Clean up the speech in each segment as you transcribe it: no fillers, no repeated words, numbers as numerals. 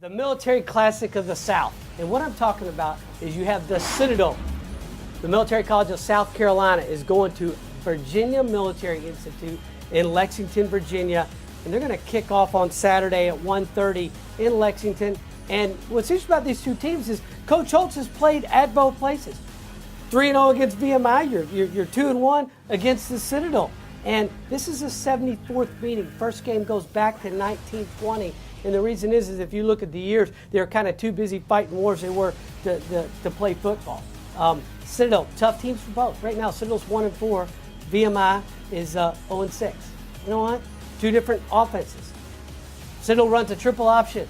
The military classic of the South. And what I'm talking about is you have the Citadel. The Military College of South Carolina is going to Virginia Military Institute in Lexington, Virginia. And they're going to kick off on Saturday at 1:30 in Lexington. And what's interesting about these two teams is Coach Holtz has played at both places. 3-0 against VMI, you're 2-1 against the Citadel. And this is a 74th meeting. First game goes back to 1920. And the reason is if you look at the years, they were kind of too busy fighting wars they were to play football. Citadel, tough teams for both. Right now, Citadel's 1-4. VMI is 0-6. You know what? Two different offenses. Citadel runs a triple option.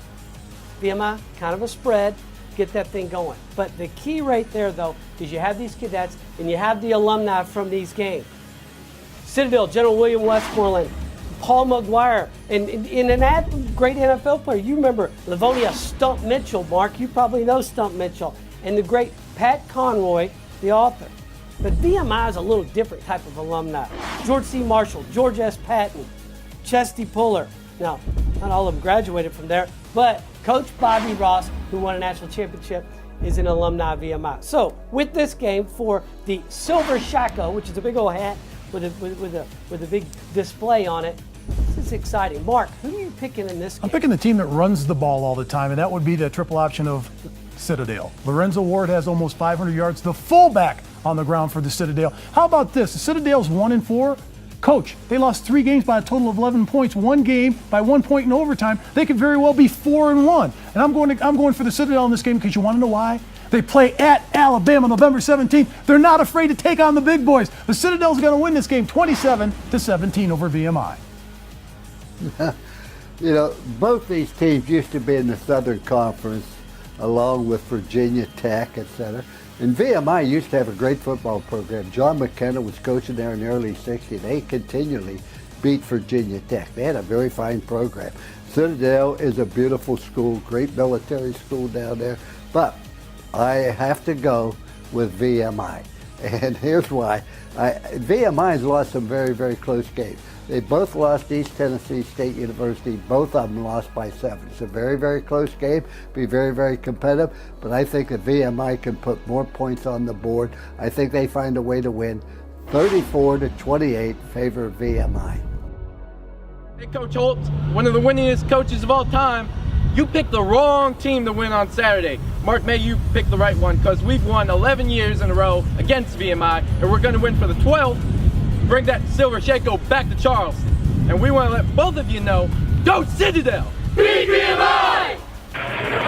VMI, kind of a spread. Get that thing going. But the key right there, though, is you have these cadets and you have the alumni from these games. Citadel, General William Westmoreland, Paul McGuire, and an great NFL player. You remember Livonia Stump Mitchell, Mark. You probably know Stump Mitchell. And the great Pat Conroy, the author. But VMI is a little different type of alumni. George C. Marshall, George S. Patton, Chesty Puller. Now, not all of them graduated from there, but Coach Bobby Ross, who won a national championship, is an alumni of VMI. So, with this game for the Silver Shako, which is a big old hat with a big display on it, this is exciting. Mark, who are you picking in this game? I'm picking the team that runs the ball all the time, and that would be the triple option of Citadel. Lorenzo Ward has almost 500 yards, the fullback on the ground for the Citadel. How about this? The Citadel's 1-4. Coach, they lost 3 games by a total of 11 points. 1 game by 1 point in overtime. They could very well be 4-1. And I'm going for the Citadel in this game because you want to know why? They play at Alabama November 17th. They're not afraid to take on the big boys. The Citadel's going to win this game 27-17 over VMI. You know, both these teams used to be in the Southern Conference along with Virginia Tech, etc. And VMI used to have a great football program. John McKenna was coaching there in the early 60s. They continually beat Virginia Tech. They had a very fine program. Citadel is a beautiful school, great military school down there. But I have to go with VMI. And here's why. VMI has lost some very, very close games. They both lost East Tennessee State University. Both of them lost by 7. It's a very, very close game. Be very, very competitive. But I think that VMI can put more points on the board. I think they find a way to win 34-28 favor of VMI. Hey, Coach Holtz, one of the winningest coaches of all time. You picked the wrong team to win on Saturday. Mark, may you pick the right one, because we've won 11 years in a row against VMI, and we're going to win for the 12th. Bring that Silver Shako back to Charleston. And we want to let both of you know, go Citadel! Beat VMI!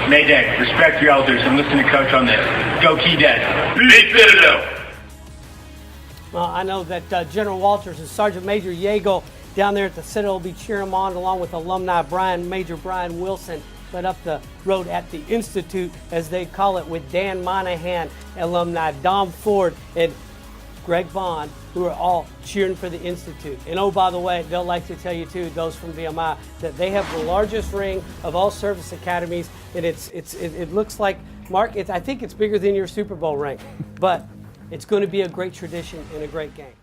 Mayday, respect your elders and listen to Coach on this. Go Key Dead. Beat Citadel! Well, I know that General Walters and Sergeant Major Yeagle down there at the Citadel will be cheering them on, along with alumni Major Brian Wilson, led up the road at the Institute, as they call it, with Dan Monahan, alumni Dom Ford, and Greg Bond, who are all cheering for the Institute. And oh, by the way, they'll like to tell you too, those from VMI, that they have the largest ring of all service academies, and it looks like, Mark, I think it's bigger than your Super Bowl ring, but it's going to be a great tradition and a great game.